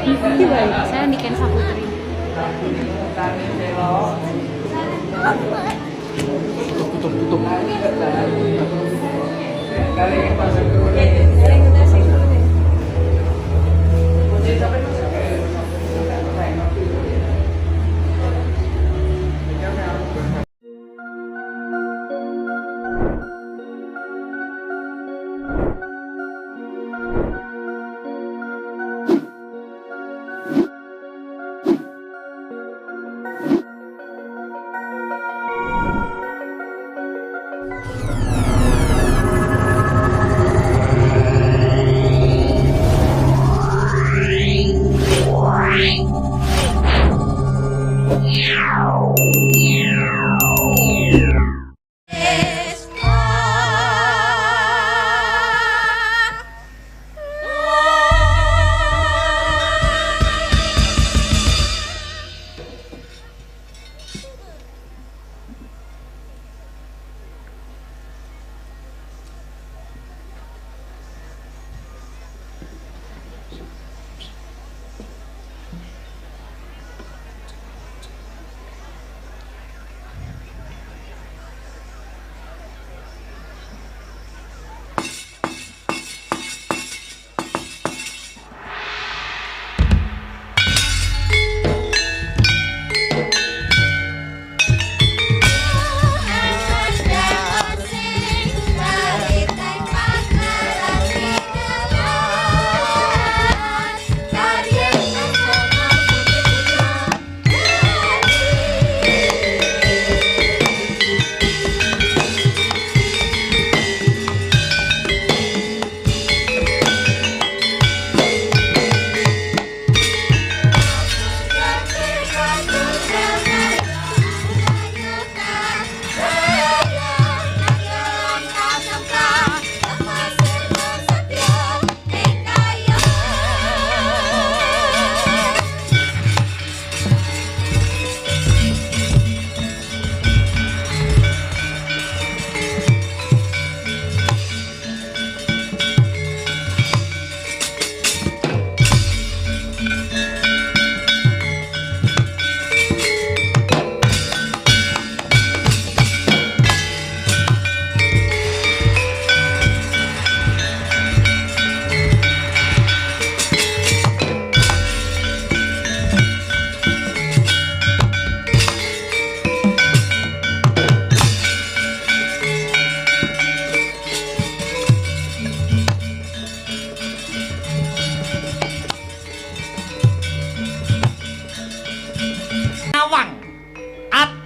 Saya Niken Saputri. Tutup.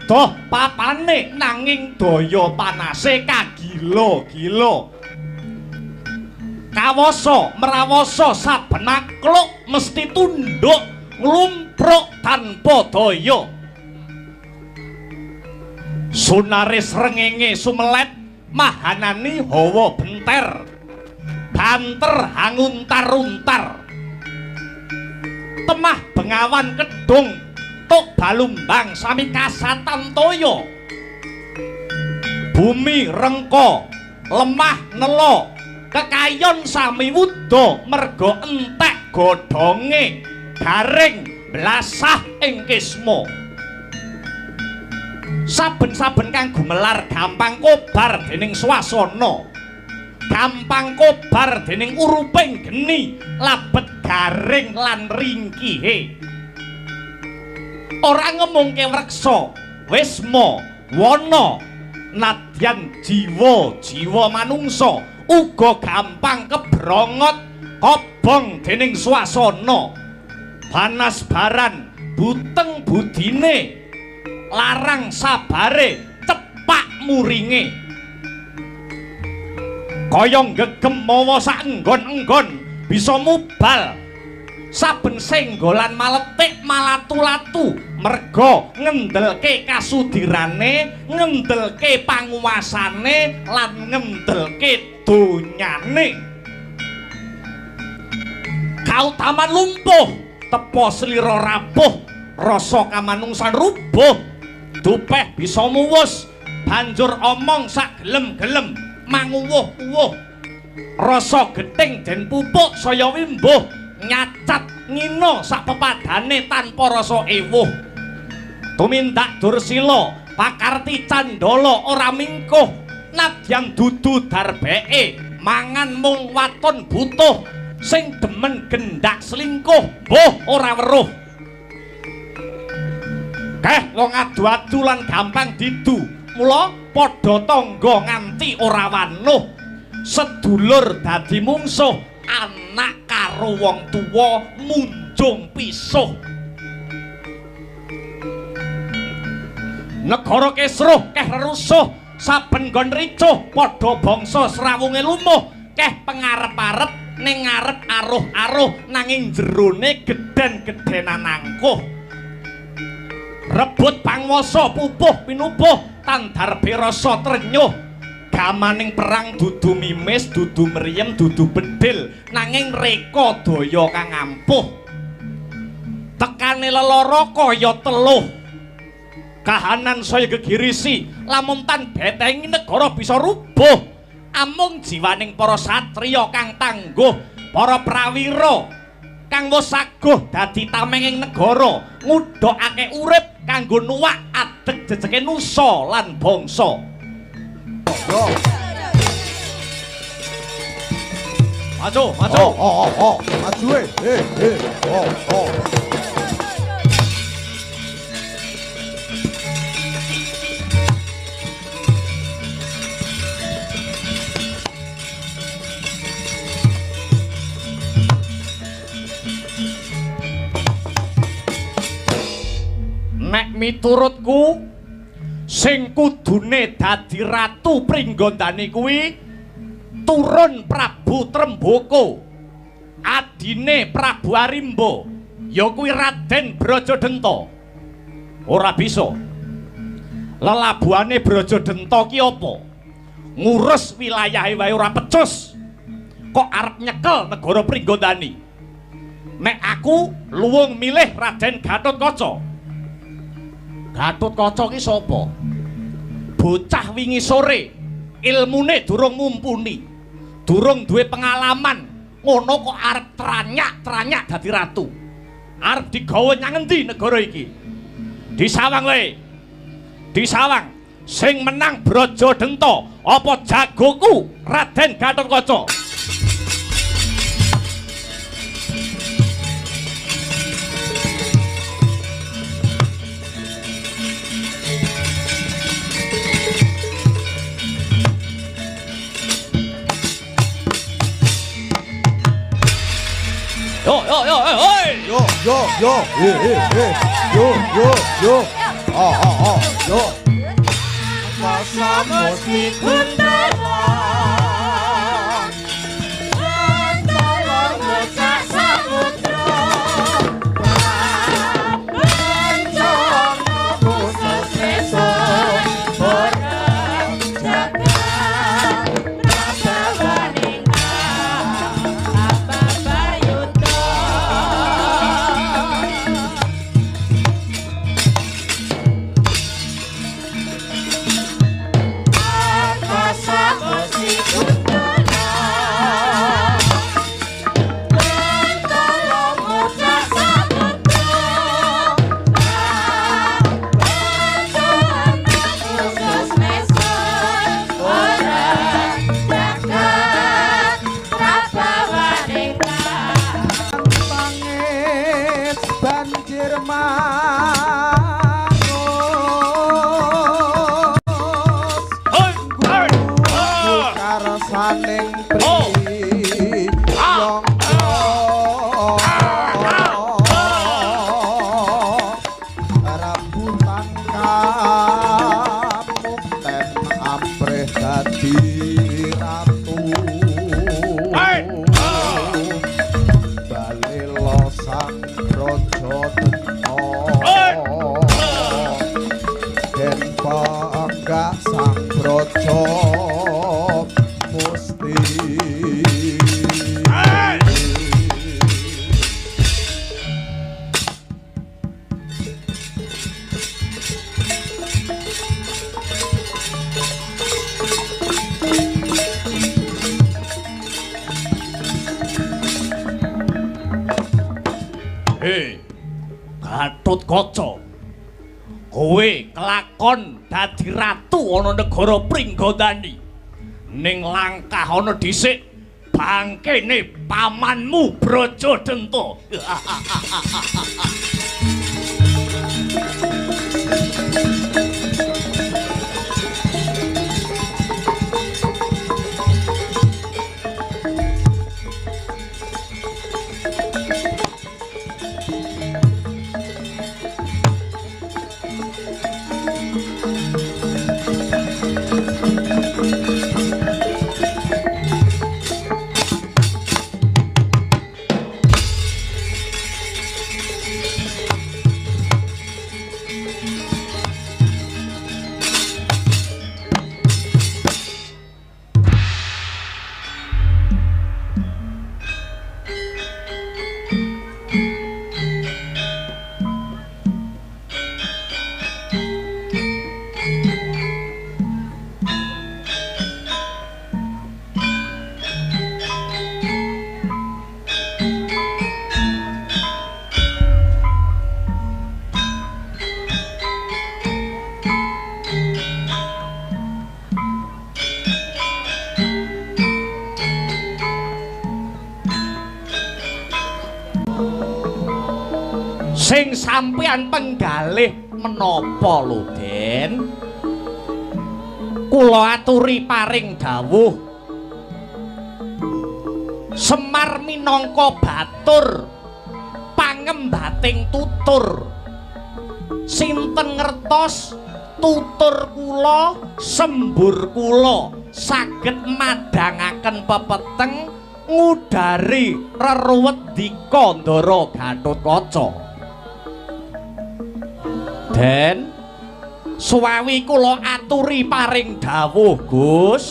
Doh papane nanging daya panase kagila-gila. Kawasa mrawasa saben makhluk mesti tunduk nglumpruk tanpa daya. Sunaris rengenge sumelet mahanani hawa benter. Banter hanguntar-untar. Temah bengawan kedung tuk balumbang sami kasatan toyo. Bumi rengko lemah nelo kekayon sami wudo mergo entek godhonge garing blasah ing kisma. Saben-saben kang gumelar gampang kobar dening swasana, gampang kobar dening uruping geni labet garing lan ringkihe. Ora ngemungke reksa wisma wana nadyan jiwa manungsa uga gampang kebrongot kobong dening swasana. Panas baran buteng budine larang sabare cepak muringe. Kaya gegem mawa sak enggon-enggon bisa mubal. Saben senggolan maletik malatu-latu merga ngendelke kasudirane, ngendelke panguwasane lan ngendelke donyane. Kautaman lumpuh tepo slira rapuh, rasa kamanungsan rubuh. Dupeh bisa muwus banjur omong sak gelem-gelem manguwuh-uwuh. Rasa gething den pupuk saya wimbuh nyacat ngina sak pepadane tanpa rasa ewuh. Tumindak Dursila pakarti Candala ora mingkuh nadyan dudu darbeke mangan mung waton butuh sing demen gendak selingkuh mbuh ora weruh. Keh wong adu-adu lan gampang didu mula padha tangga nganti ora wanuh sedulur dadi mungsuh anak karo wong tuwa munjung pisuh. Negara kesruh keh rerusuh saben nggon ricuh padha bangsa srawunge lumuh keh pengarep-arep ning ngarep aruh-aruh nanging jerone gedhen-gedhenan angkuh. Rebut panguwasa pupuh pinupuh tandarbe rasa trenyuh gamaning perang dudu mimis dudu mriyem dudu bedil nanging reka daya kang ampuh. Tekane lelara kaya teluh kahanan saya gegirisi lamun tan betengi negara bisa rubuh amung jiwaning para satriya kang tangguh para prawira kang wis saguh dadi tamenging negara ngudhokake urip kanggo nuwak adeg jejeke nusa lan bangsa. Maju, maju. Maju Nek miturutku sing kudune dadi ratu Pringgondani kuwi turun Prabu Tremboko adine Prabu Arimba ya kuwi Raden Brajadenta. Ora bisa lelabuhane Brajadenta ki apa ngurus wilayahe wae ora pecus kok arep nyekel negara Pringgondani. Nek aku luwung milih Raden Gatotkaca. Gatotkaca ki sapa? Bocah wingi sore ilmune durung mumpuni, durung duwe pengalaman, ngono kok arep tranyak dadi ratu. Arep digawa nyang endi negara iki? Disawang wae. Disawang sing menang Brajadenta apa jagoku Raden Gatotkaca? Yo. Pasamos mi Kuntala. Kuntala ngecak samudra. Pancong khusus esok. Orang jagat rasa wanita. Apa bayuto. Pasamos mi Kuntala. Kuntala ngecak samudra. Pancong khusus esok. Orang jagat rasa wanita. Pangis banjir mangus karasaning priyong rambutan kamukten ampreh dadi ratu. Balila sang Brajadenta yen panggah sang Braja Musti. Gatotkaca. Kowe kelakon dadi ratu ana negara Pringgandani. Ning langkah ana dhisik bangkene pamanmu Brajadenta. Sing sampeyan penggalih menapa lho, Den? Kula aturi paring dawuh. Semar minangka batur pangembating tutur. Sinten ngertos tutur kula, sembur kula saged madangaken pepeteng ngudari reruwet Dikandara Gatotkaca. Den, suwawi kula aturi paring dawuh, Gus.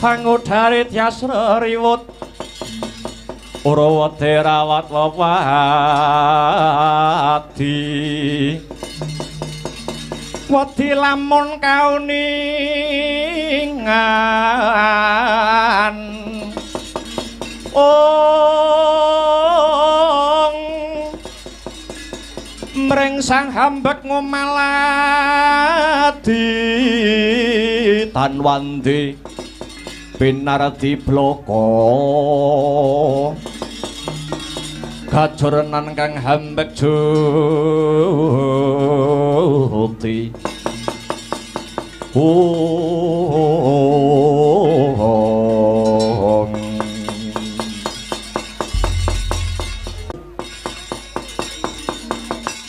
Pangudari tyasra riwut Urawati rawat wawati Wadi lamun kauningan Mring sang hambek ngomaladi Tanwandi Pinardi bloko Gajuranan kang hambek juti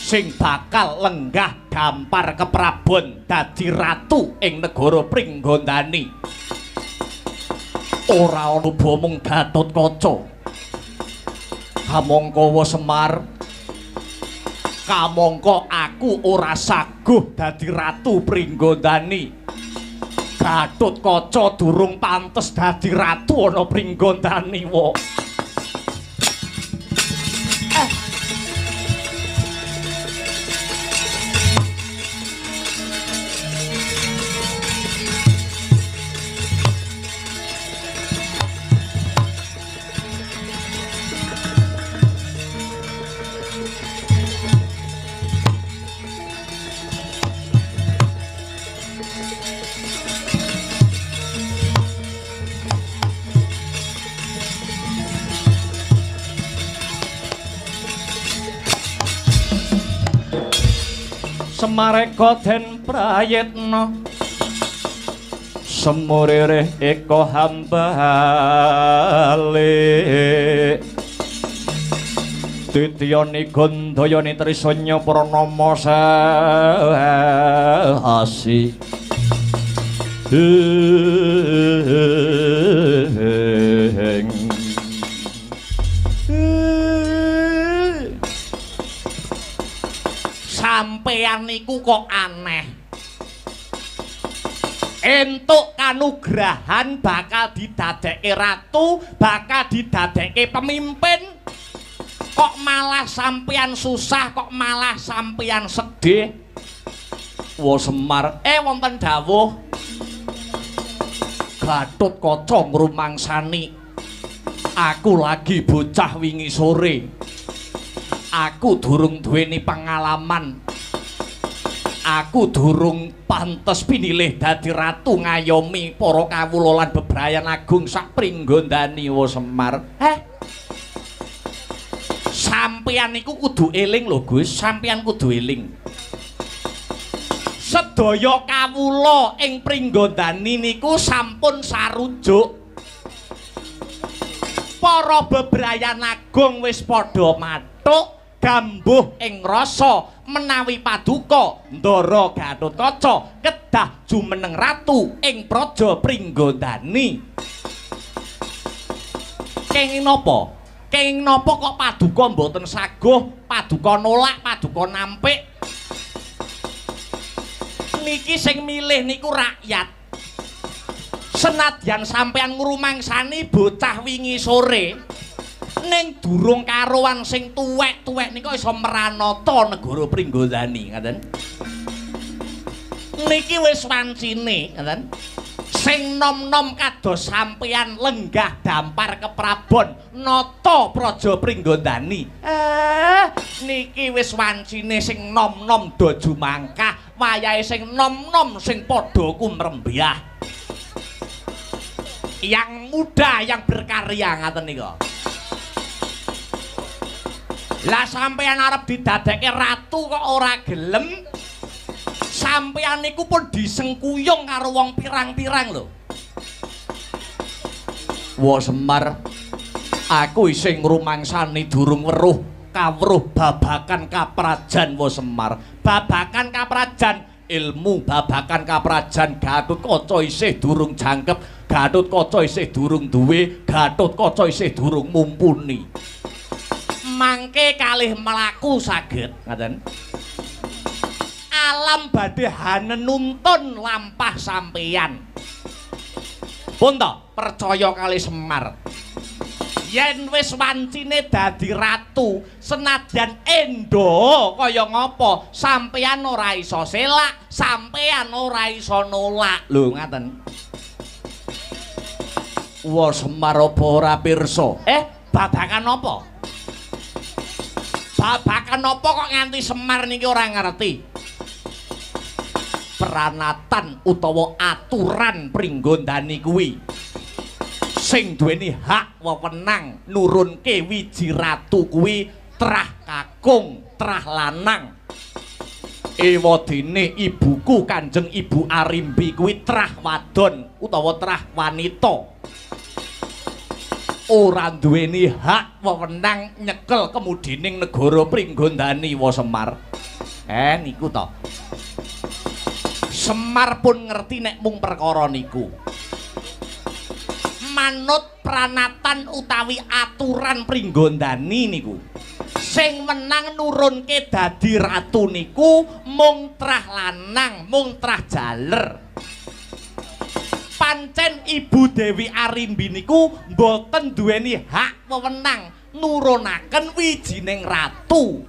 Sing bakal lenggah dampar keprabon dadi ratu ing negara Pringgandani ora ana mung Gatotkaca kamangka Semar kamangka aku ora saguh dadi ratu Pringgandani Gatotkaca durung pantes dadi ratu ana Pringgandani wae Semareka den prayitna semurire eka hambale Dityani Gandayani Trisanya Pranama Sahasi sampeyan niku kok aneh. Entuk kanugrahan bakal didadeke ratu, bakal didadeke pemimpin. Kok malah sampeyan susah, kok malah sampeyan sedih. Wa Semar, wonten dawuh Gatotkaca ngrumangsani, aku lagi bocah wingi sore. Aku durung duweni pengalaman. Aku durung pantes pinilih dadi ratu ngayomi para kawula lan bebrayan agung sak Pringgondani wa Semar. Sampeyan niku kudu eling lho Gus, sampeyan kudu eling. Sedaya kawula ing Pringgondani niku sampun sarujuk. Para bebrayan agung wis padha mathuk gambuh ing rasa menawi paduka Ndara Gatotkaca kedah jumeneng ratu ing praja Pringgondani. Kenging napa? Kenging napa kok paduka mboten saguh, paduka nolak, paduka nampik? Niki sing milih niku rakyat. Senadyan sampeyan ngrumangsani bocah wingi sore, ning durung karuan sing tuwek-tuwek nika iso meranata negara Pringgondani, ngoten. Niki wis wancine, ngoten. Sing nom-nom kados sampeyan lenggah dampar keprabon nata praja Pringgondani. Niki wis wancine sing nom-nom do jumangkah, wayahe sing nom-nom sing padha kumrembyah. Yang muda yang berkarya ngaten nika. Lah sampeyan arep didadekke ratu kok ora gelem. Sampeyan niku pun disengkuyung karo wong pirang-pirang lho. Wa Semar, aku isih ngrumangsani durung weruh kawruh babakan kaprajan wa Semar. Babakan kaprajan, ilmu babakan kaprajan Gatotkaca isih durung jangkep, Gatotkaca isih durung duwe, Gatotkaca isih durung mumpuni. Mangke kalih mlaku saged, ngaten. Alam badhe hanenuntun lampah sampeyan. Pun to, percaya kali Semar. Yen wis wancine dadi ratu, senadyan endo kaya ngapa, sampeyan ora iso selak, sampeyan ora iso nolak. Lho ngaten. Wa Semar apa ora pirsa? Babakan apa? Babakan apa kok nganti Semar niki ora ngerti? Pranatan utawa aturan Pringgondani kuwi sing duweni hak wewenang nurunke wiji ratu kuwi trah kakung, trah lanang. Ewadene ibuku Kanjeng Ibu Arimbi kuwi trah wadon utawa trah wanita. Ora duweni hak wewenang nyekel kemudining negara Pringgondani wa Semar. Niku to. Semar pun ngerti nek mung perkara niku. Manut pranatan utawi aturan Pringgondani niku, sing menang nurunke dadi ratu niku mung trah lanang, mung trah jaler. Pancen Ibu Dewi Arimbi niku mboten duweni hak wewenang nurunaken wijining ratu.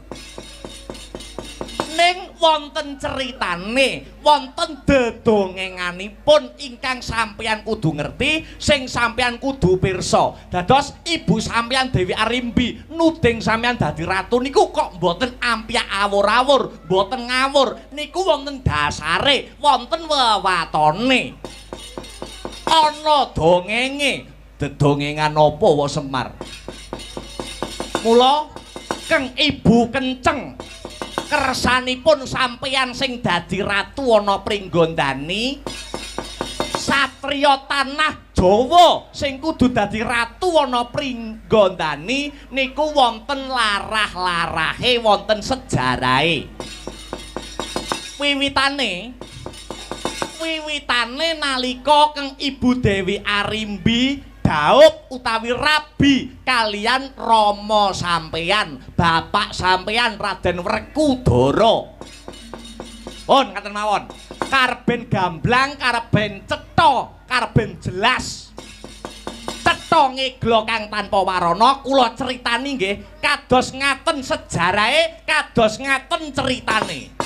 Ning wonten ceritane, wonten dedongenganipun ingkang sampeyan kudu ngerti, sing sampeyan kudu pirsa. Dados ibu sampeyan Dewi Arimbi nuding sampeyan dadi ratu niku kok mboten ampyak awur-awur, mboten ngawur. Niku wonten dasare, wonten wewatone. Ana dongenge. Dedongengan apa wa Semar? Mula keng ibu kenceng kersanipun sampeyan sing dadi ratu ana Pringgondani, satriya tanah Jawa sing kudu dadi ratu ana pringgondani niku wonten larah-larahe, wonten sejarahe. Wiwitane nalika keng Ibu Dewi Arimbi Daup utawi Rabi kalian Rama sampeyan, bapak sampeyan Raden Werkudara. Pun ngaten mawon. Karben gamblang, karben cetha, karben jelas. Cetha ngeglo kang tanpa warana kula critani nggih kados ngaten sejarahe, kados ngaten ceritane.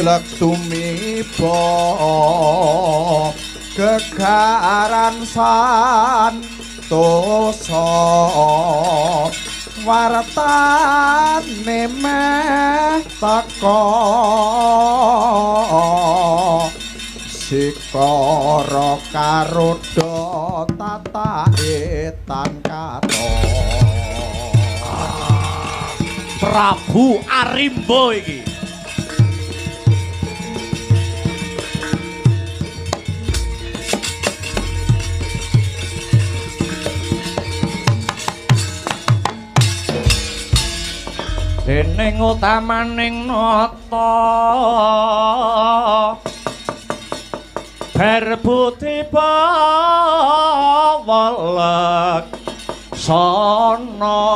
jelek tumiba gegaran santosa wartane meh teka sikara karuda tataetan kato Prabu Arimba iki dening utamaning nata berbuti bawalek sono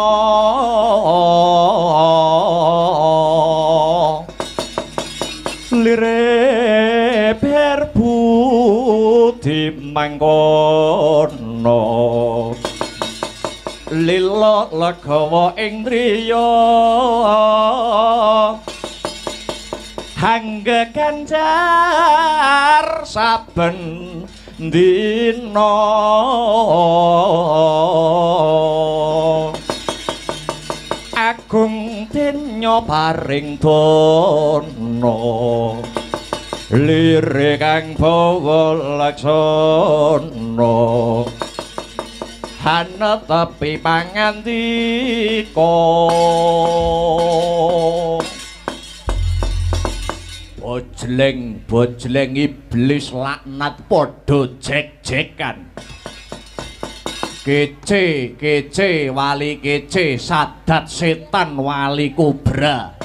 lire berbuti mangkono lila legawa ing driya hangge ganjar saben dina agung denya paring dana lire kang bawa laksana hana tapi pangandika bojleng iblis laknat padha jek-jekan Kece wali kece sadat setan wali kobra.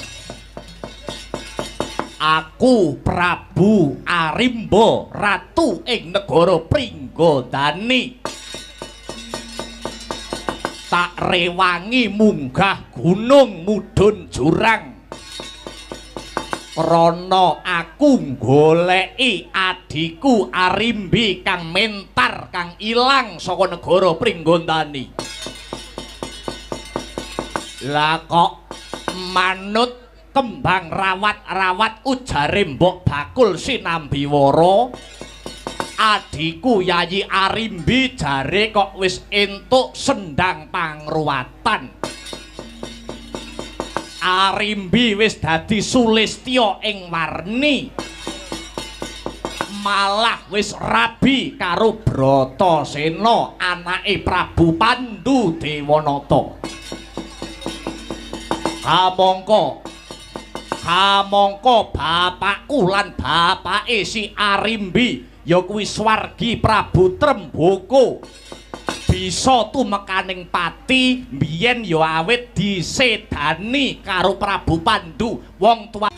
Aku Prabu Arimba ratu ing negara Pringgondani. Tak rewangi munggah gunung mudhun jurang. Krana aku goleki adiku Arimbi kang mentar kang ilang saka negara Pringgondani. Lah kok manut kembang rawat-rawat ujare Mbok Bakul Sinambiwara, adiku Yayi Arimbi jare kok wis entuk sendang pangruwatan. Arimbi wis dadi sulistya ing warni, malah wis rabi karo Bratasena anake Prabu Pandhu Dewanata. Kamangka bapakku lan bapake si Arimbi ya kuwi Swargi Prabu Tremboko bisa tumekaning pati mbiyen ya awit disedani karo Prabu Pandhu wong tua.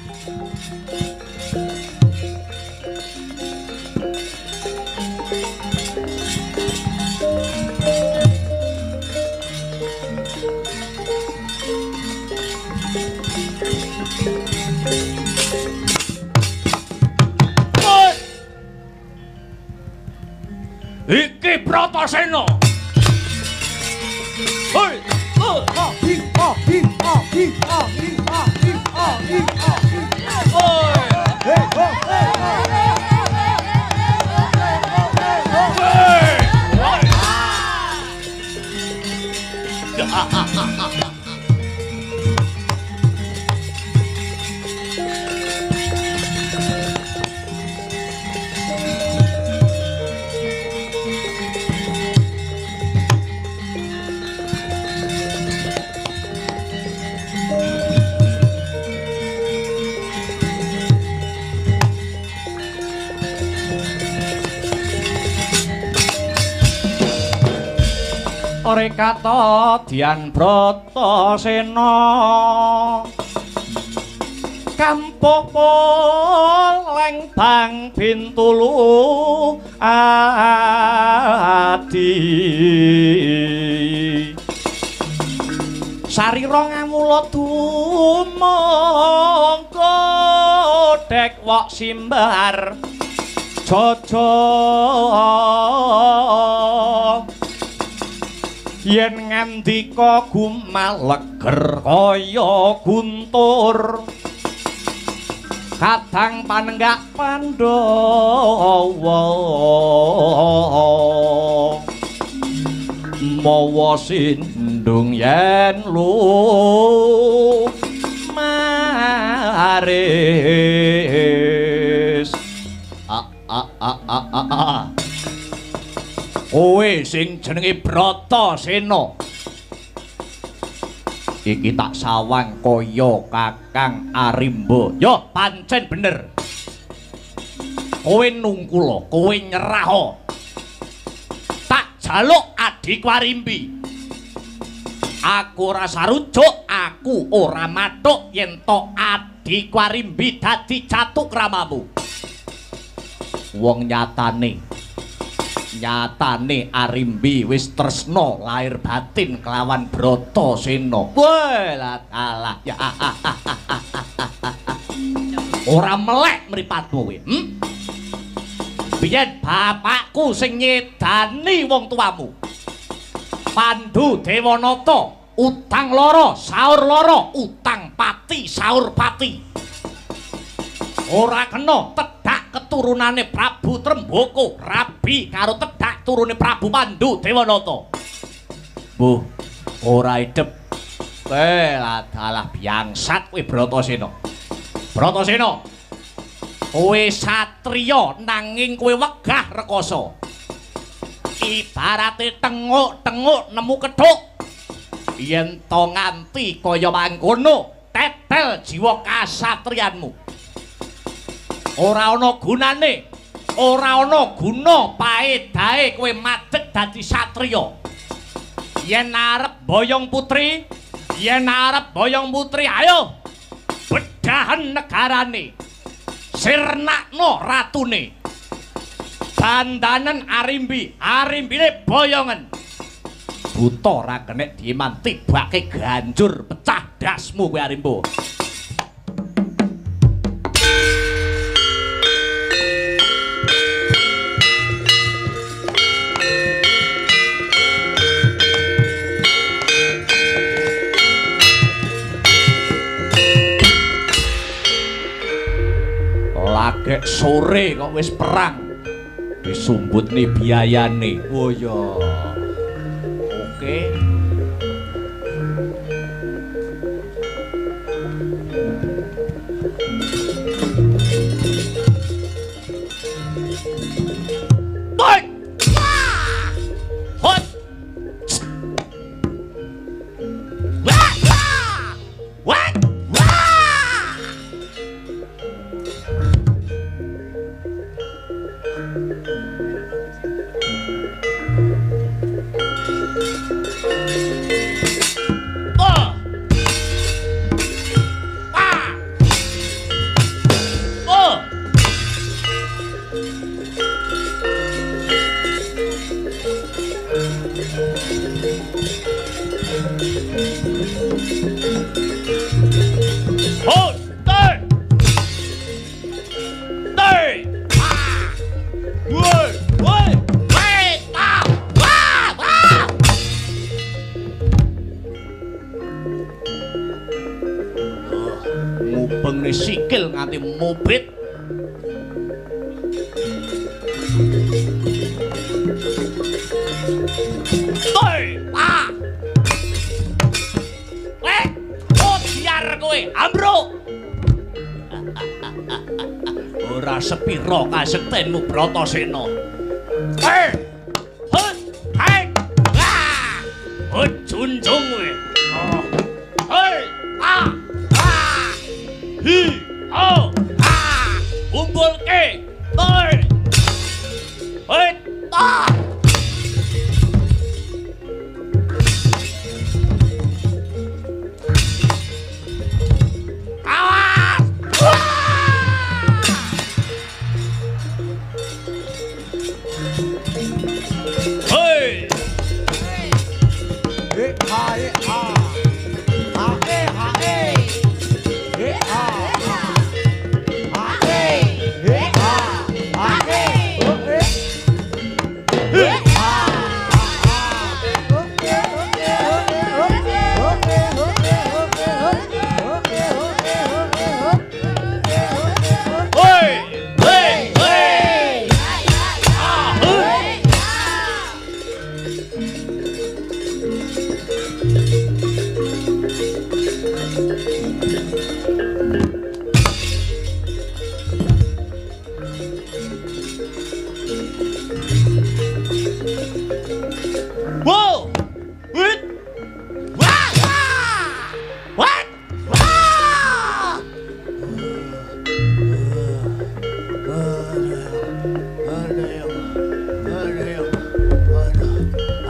Iki Bratasena. Hoi, Rekata Dian Bratasena kampuh poleng bang bintulu adi sarira ngamula dumangka dek wok simbar jaja yen ngandika gumaleger kaya guntur kadang panenggak Pandhawa mawa sindung yen lumaris kowe sing jenenge Bratasena iki tak sawang kaya Kakang Arimba. Yo pancen bener. Kowe nungkula, kowe nyerah. Tak jaluk adikku Arimbi. Aku ora sarujuk, aku ora mathuk yen to adikku Arimbi dadi catuk ramamu. Wong nyatane Arimbi wis tresna lahir batin kelawan Bratasena. Walah alah ya. Ora melek mripatmu kowe. Biyen bapakku sing nyedani wong tuamu. Pandhu Dewanata, utang loro, saur loro, utang pati, saur pati. Ora kena tedhak keturunane Prabu Tremboko rabi karo tedhak turune Prabu Pandhu Dewanata. Mbuh, ora idep. Dalah biangsat kowe Bratasena. Bratasena. Kowe satriya nanging kowe wegah rekoso. Ibarate tenguk-tenguk nemu kethuk. Yen to nganti kaya mangkono, tetel jiwa kasatriyanmu. Ora ana gunane, ora ana guna paedahe kowe madeg dadi satriya. Yen arep boyong putri, ayo bedahan negarane. Sirnakno ratune. Bandanen arimbine boyongen. Buta ra kenek diiman tibake ganjur pecah dasmu kowe Arimbo. Lagek sore kok wis perang. Disumbutne biayane. Oh ya. Oke. Baik. Hot. Wah. Wah. Ngubengne sikil nganti mubit. Biar kowe ambruk. Ora sepiro kasektenmu Bratasena. Junjung kowe. Kumpulke.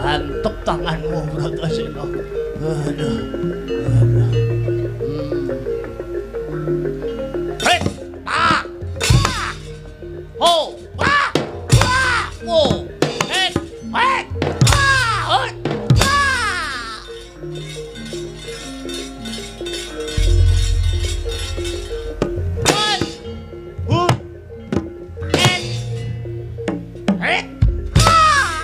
Antep tanganmu Bratasena. Aduh. Hei, ah, ho, wah, wah, wo, hei, hei, wah, hei, wah.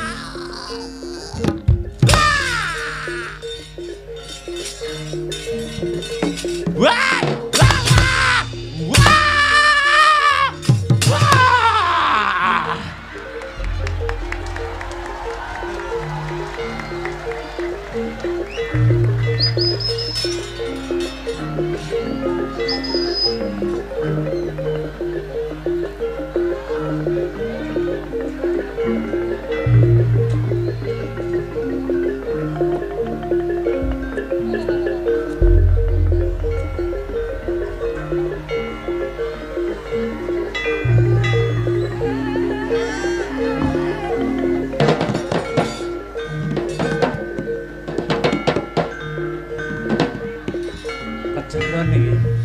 pira niki?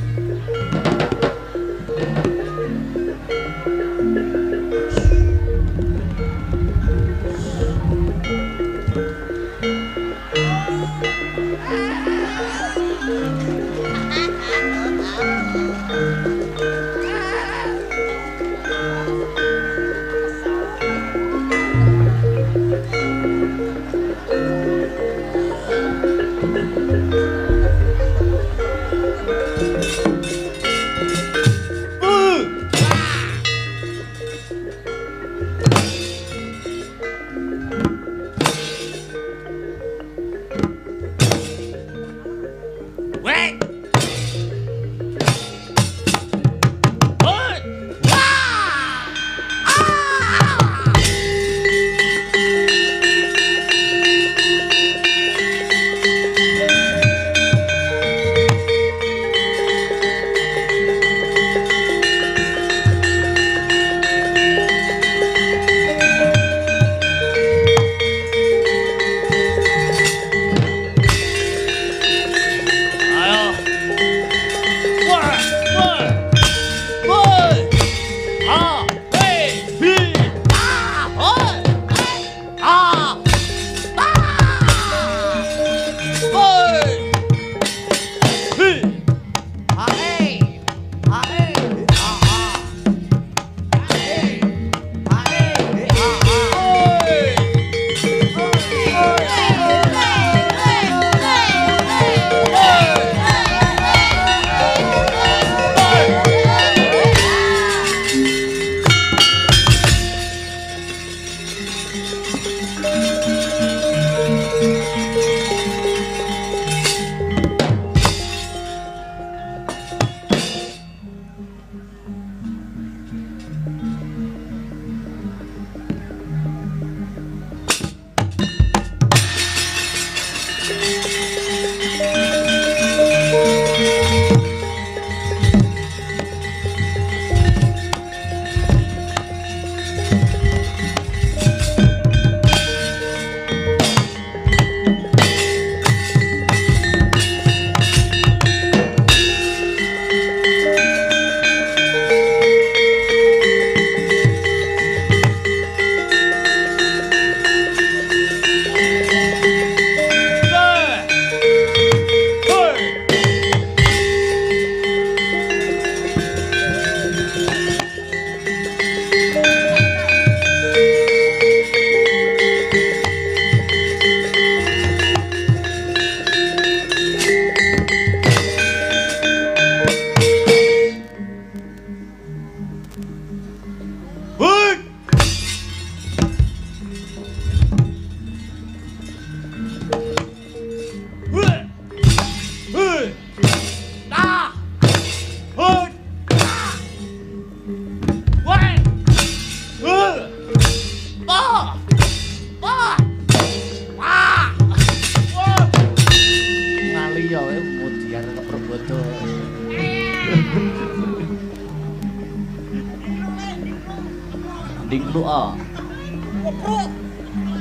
doa.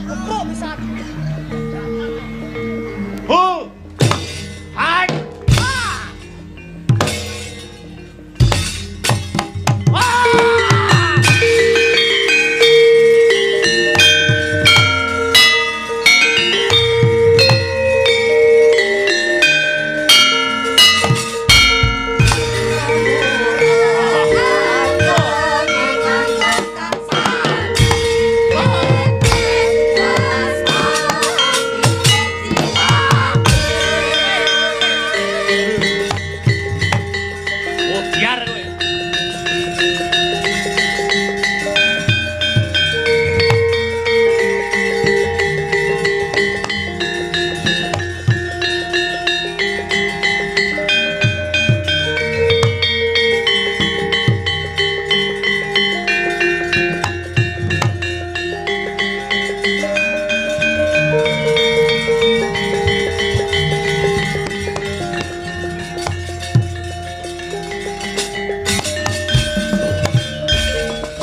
Ngepruk bisa. Hai.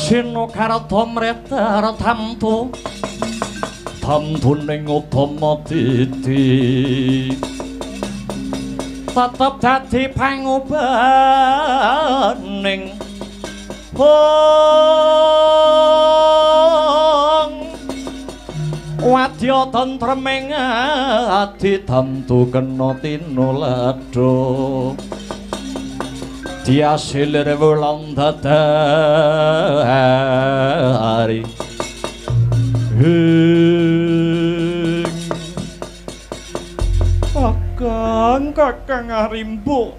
Sino karata mretar tamtu tamtuning utama titi tetep dadi pangobaning hong wadya tentreming ati tamtu kena tinuladha diasilir wulan dadari Kakang Arimbo.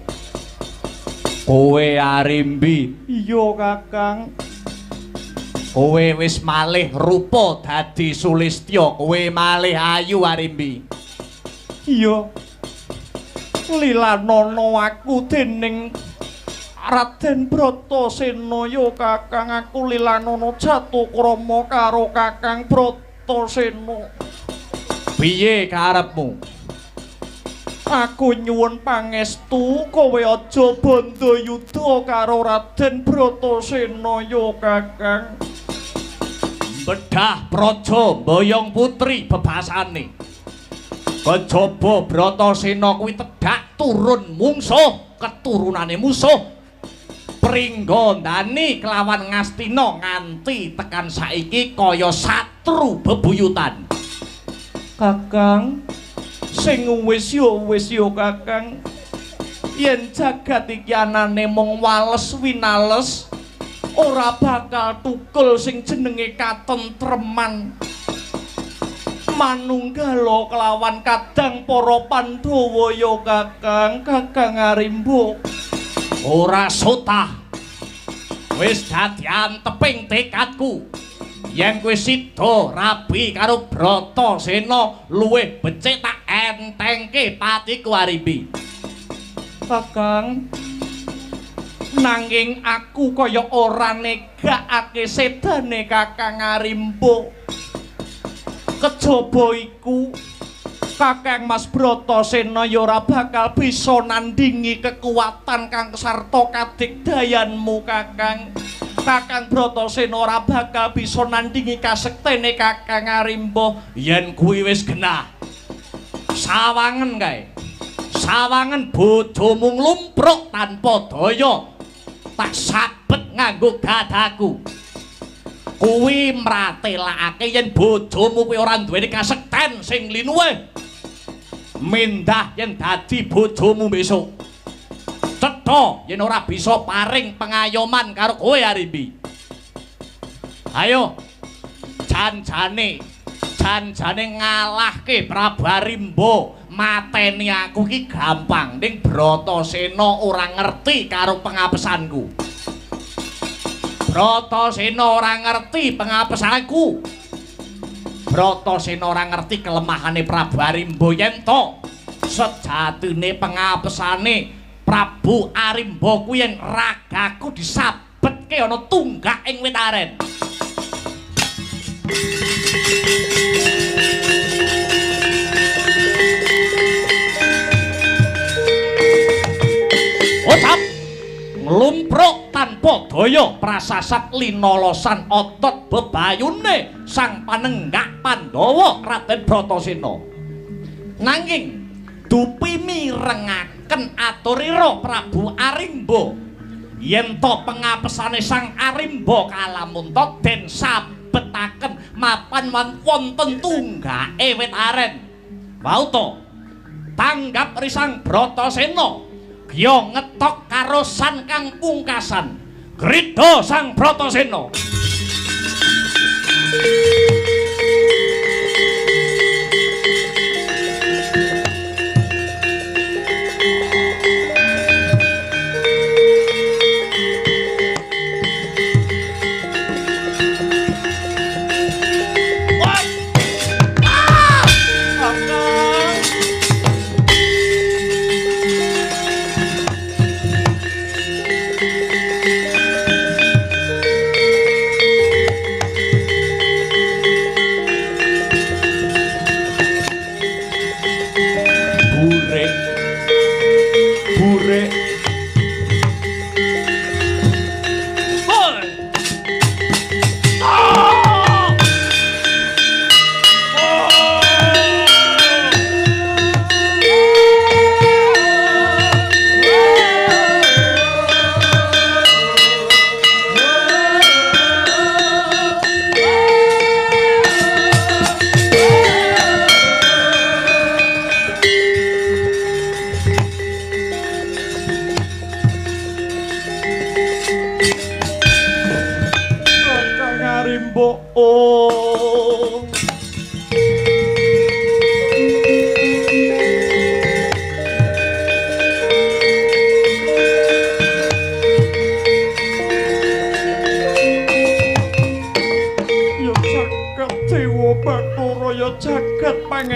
Kowe Arimbi? Iya, Kakang. Kowe wis malih rupa dadi Sulistya, kowe malih ayu Arimbi. Iya. Lilanana aku dening Raden Bratasena ya Kakang, aku Lilanana Jatukrama karo Kakang Bratasena. Piye karepmu? Aku nyuwun pangestu kowe aja bandha yudha karo Raden Bratasena ya Kakang. Bedah praja mboyong putri bebasane. Kejaba Bratasena kuwi tedhak turun mungsuh, keturunane musuh. Pringgondani kelawan Ngastina nganti tekan saiki kaya satru bebuyutan. Kakang sing wis ya Kakang, yen jagat iki anane mung wales winales ora bakal tukul sing jenenge katentreman. Manunggala kelawan kadang para Pandhawa ya Kakang, Kakang Arimbo. Ora sutah. Wis dadi anteping tekadku. Yen kowe sida rabi karo Bratasena luwih becik tak entengke patiku Arimbi. Kakang, nanging aku kaya ora negakake sedane Kakang Arimbo. Kejaba iku Kakang Mas Bratasena ya ora bakal bisa nandingi kekuatan kang sarta kadigdayanmu Kakang. Kakang Bratasena ora bakal bisa nandingi kasektene Kakang Arimba. Yen kuwi wis genah, sawangen kae. Sawangen bojomu nglumpruk tanpa daya, tak sabet nganggo gadaku. Kuwi mratelakake yen bojomu kuwi ora duweni kasekten sing linuwih. Mindah yen dadi bojomu besok. Cetha yen ora bisa paring pengayoman karo kowe Arimbi. Ayo janjane ngalahke Prabu Arimba, mateni aku ki gampang, ning Bratasena ora ngerti karo pengapesanku. Bratasena ora ngerti pengapesanku. Bratasena ora ngerti kelemahane Prabu Arimba yen to sejatine pengapesane Prabu Arimba kuwi yen ragaku disabetke ana tunggak ing wit aren. Ocap nglumpruk tanpa daya prasasat linolosan otot bebayune sang panenggak Pandhawa Raden Bratasena. Nanging dupi mirengaken aturira Prabu Arimba yen to pengapesane sang Arimba kalamunta den sabetaken mapan wonten tunggake wit aren. Wau to tanggap risang Bratasena Gya ngetok karo san kang pungkasan. Grida sang Bratasena.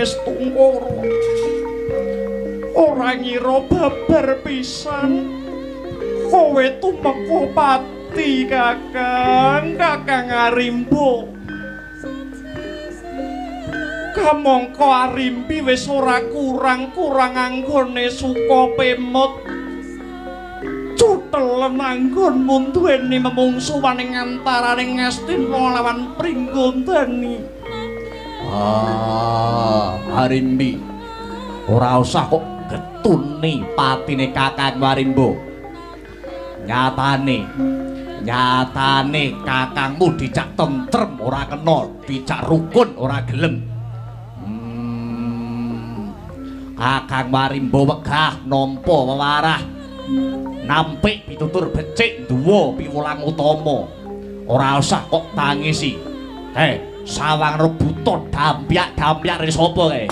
Tungkara. Ora ngira babar pisan kowe tumeka pati Kakang Arimba. Kamangka Arimbi wis ora kurang anggone suka pemut. Cutelen anggonmu duweni memungsuwaning antaraning Ngastina lawan Pringgondani. Arimbi. Ora usah kok getuni patine Kakang Arimba. Nyatane kakangmu dicak tentrem ora kena, dicak rukun ora gelem. Kakang Arimba wegah nampa wewarah nampik pitutur becik duwa piwulang utama. Ora usah kok tangisi. Sawang rebuta dampyak re sapa kae?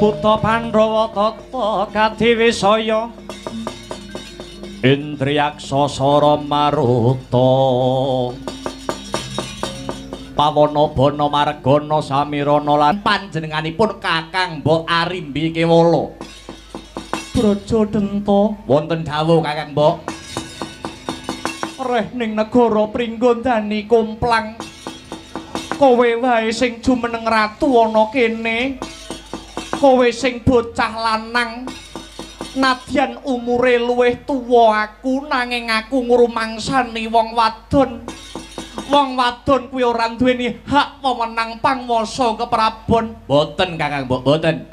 Buta Pandhawa tata kadiwisaya Indriyaksa Sara Maruta Pawana Bana Margana Samirana lan panjenenganipun Kakang Mbok Arimbi Kewala. Braja Denta wonten dawuh Kakang Mbok. Reh ning negara Pringgondani kumplang. Kowe wae sing jumeneng ratu ana kene. Kowe sing bocah lanang nadyan umure luwih tuwa aku nanging aku ngrumangsani wong wadon. Wong wadon kuwi ora duweni hak wewenang pangwasa keprabon. Boten Kakang Mbok, boten.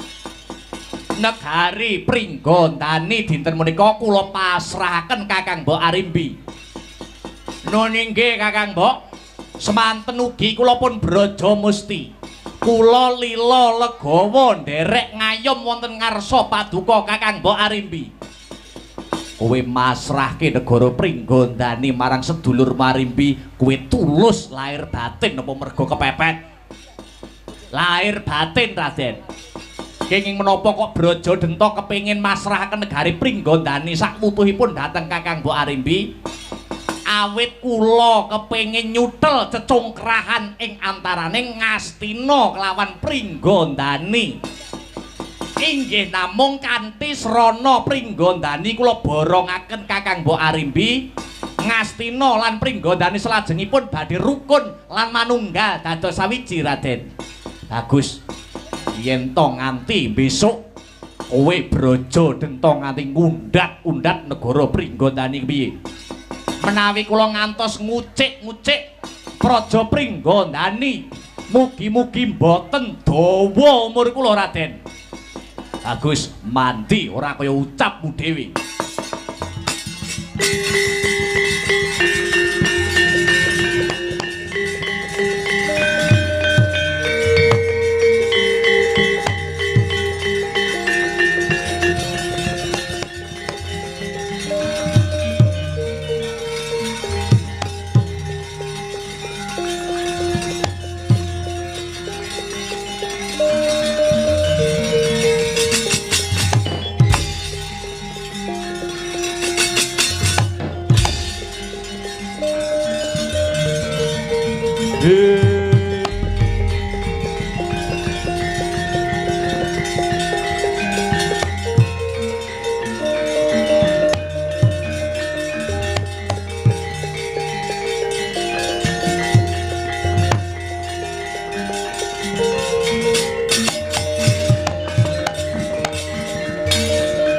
Negari Pringgondani dinten menika kula pasrahaken Kakang Mbok Arimbi. Nun inggih Kakang Mbok, semanten ugi kula pun Braja Musti. Kula lila legawa nderek ngayom wonten ngarsa paduka Kakang Mbok Arimbi. Kowe masrahke negara Pringgondani marang sedulur Arimbi, kowe tulus lahir batin apa mergo kepepet? Lahir batin, Raden. Kenging menapa kok Braja Denta kepengin masrahaken negari Pringgondani sakmutuhipun dhateng Kakang Mbok Arimbi? Awit kula kepengin nyutel cecungkrahan ing antaraning Ngastina kelawan Pringgondani. Inggih namung kanthi srana Pringgondani kula borongaken Kakang Mbok Arimbi, Ngastina lan Pringgondani salajengipun badhe rukun lan manunggal dados sawiji, Raden. Bagus. Yen to nganti besok kowe Braja Denta nganti ngundhat-undhat negara Pringgondani piye? Menawi kula ngantos ngucik-ngucik Praja Pringgondani, mugi-mugi mboten dawa umur kula, Raden. Bagus, mandi ora kaya ucapmu dhewe.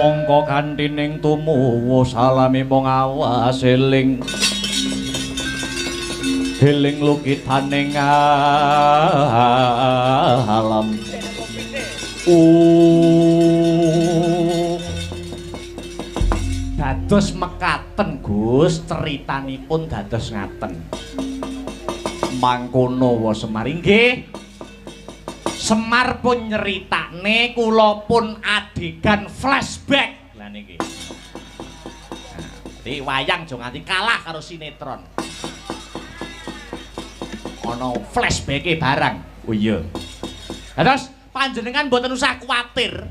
Mongko kantining tumuwu salami mong awas eling lukitaning alam Dados mekaten Gus, critanipun dados ngaten. Mangkono wa Semar inggih. Semar pun nyeritakne kula pun adegan flashback. Lah niki. Di wayang aja nganti kalah karo sinetron. Ana flashback-e barang. Oh iya. Terus panjenengan mboten usah kuwatir.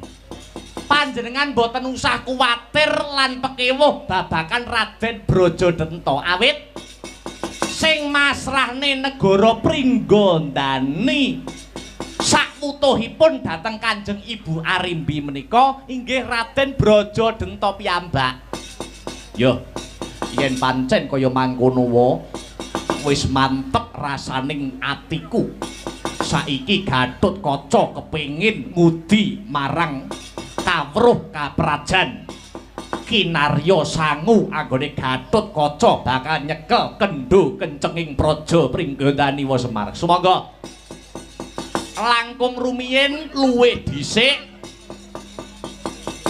Panjenengan mboten usah kuwatir lan pekewuh babakan Raden Brajadenta awit sing masrahne negara Pringgandani sakutuhipun dhateng Kanjeng Ibu Arimbi menika inggih Raden Brajadenta piyambak. Yo, yen pancen kaya mangkono wae wis mantep rasaning atiku. Saiki Gatotkaca kepengin ngudi marang kawruh kaprajan. Kinarya sangu anggone Gatotkaca bakal nyekel kendho kencenging praja Pringgandani wa Semar. Sumangga langkung rumiyin luwih dhisik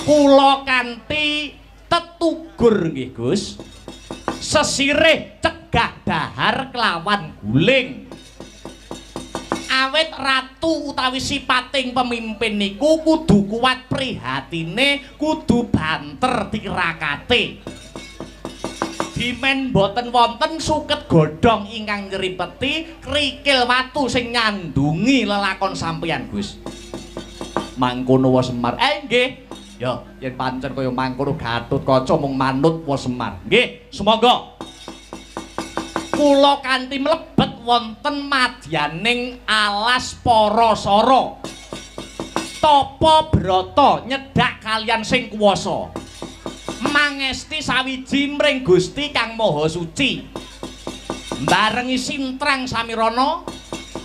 kula kanthi tetugur nggih Gus. Sesirih cegah dahar kelawan guling. Awit ratu utawi sipating pemimpin niku kudu kuat prihatine, kudu banter tirakate. Dimen boten wonten suket godhong ingkang nyripeti, krikil watu sing nyandungi lelakon sampeyan Gus. Mangkono wa Semar. Nggih. Ya, yen pancen kaya mangkono Gatotkaca mung manut wa Semar. Nggih, sumangga. Kula kanthi mlebet wonten madyaning alas Parasara. Tapa brata nyedak kalian sing kuwasa. Mangesti sawiji mring Gusti Kang Maha Suci. Barengi sintrang samirana,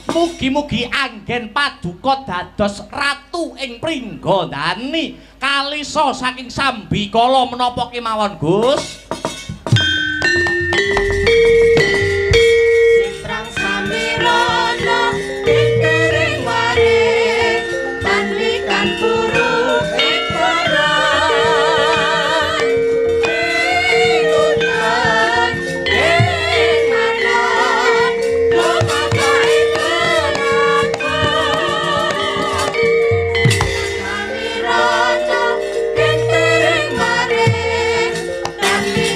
mugi-mugi anggen paduka dados ratu ing Pringgandani kalisa saking Sambikala menapa kemawon Gus. Sintrang samirana dikering waring panlikan buruk ing koran igunan ing manon lumakai penakon samirana dikering waring panlikan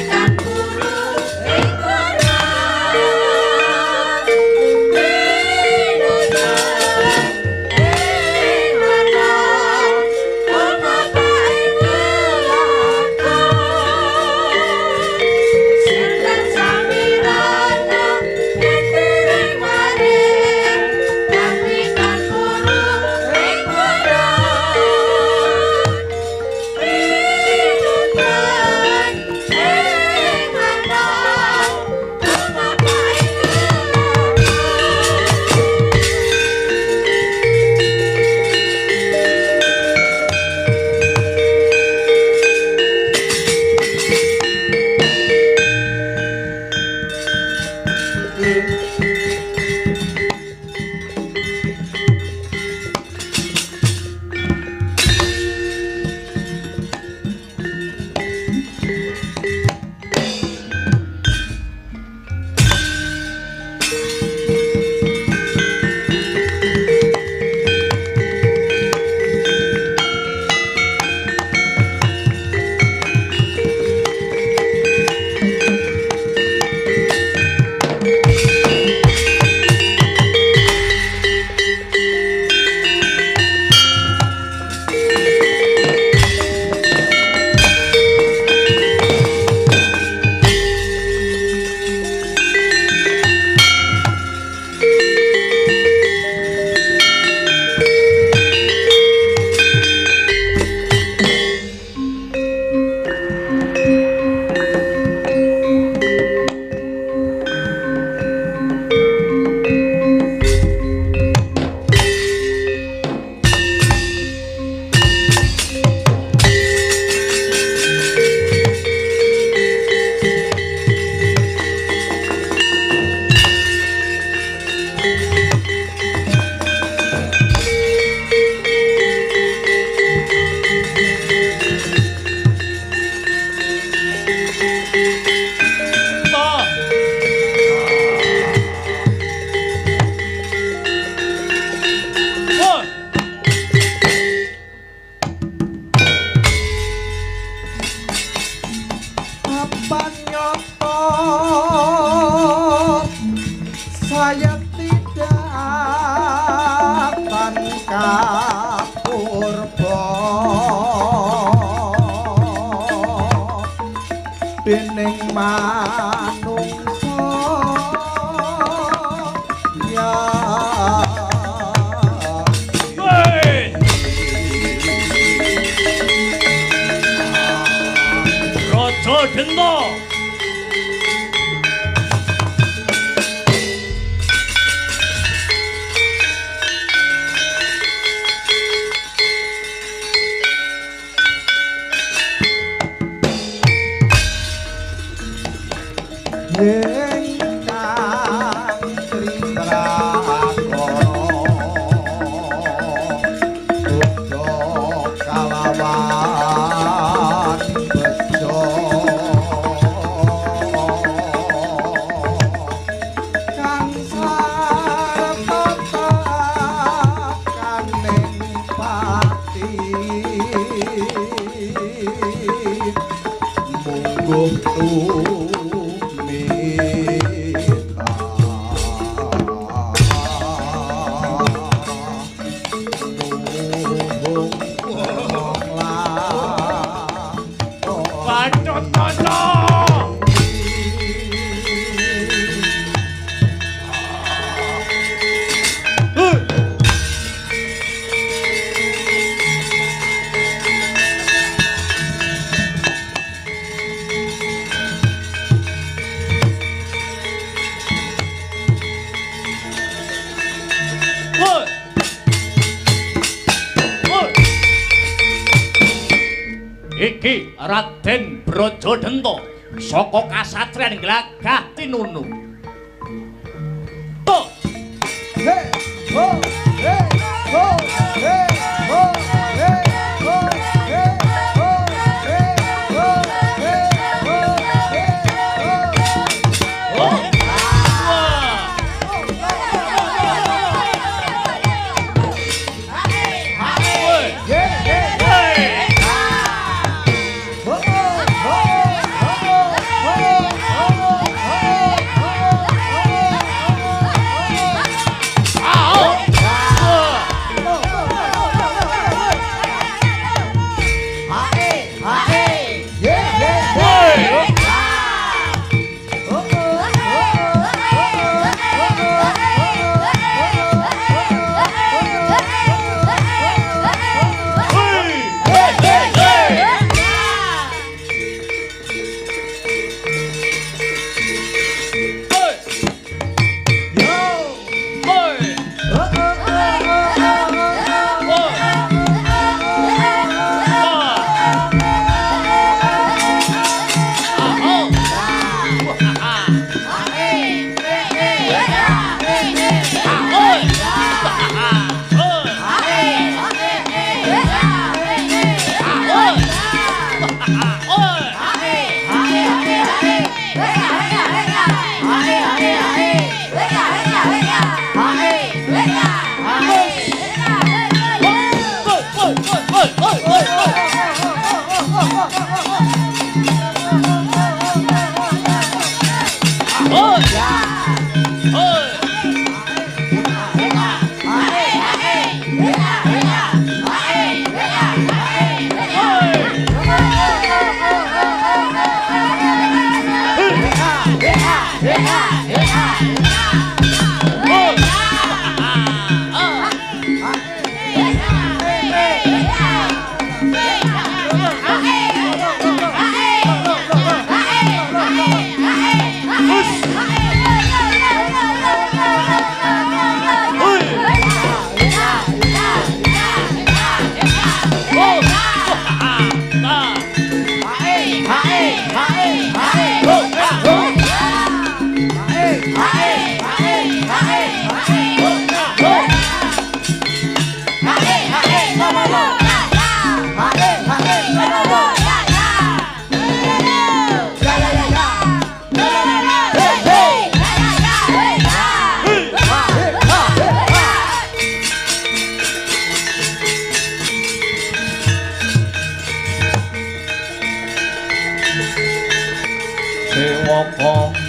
dening manungsa ya Raja Denta ingkang triprakara uga kalawan bejo kang sartakaning pati mungguh iki Raden Brajadenta saka kasatriyan Glagah Tinunu. To hey ho hey ho hey ho hey ho hey ho hey ho hey ho hey ho Dewa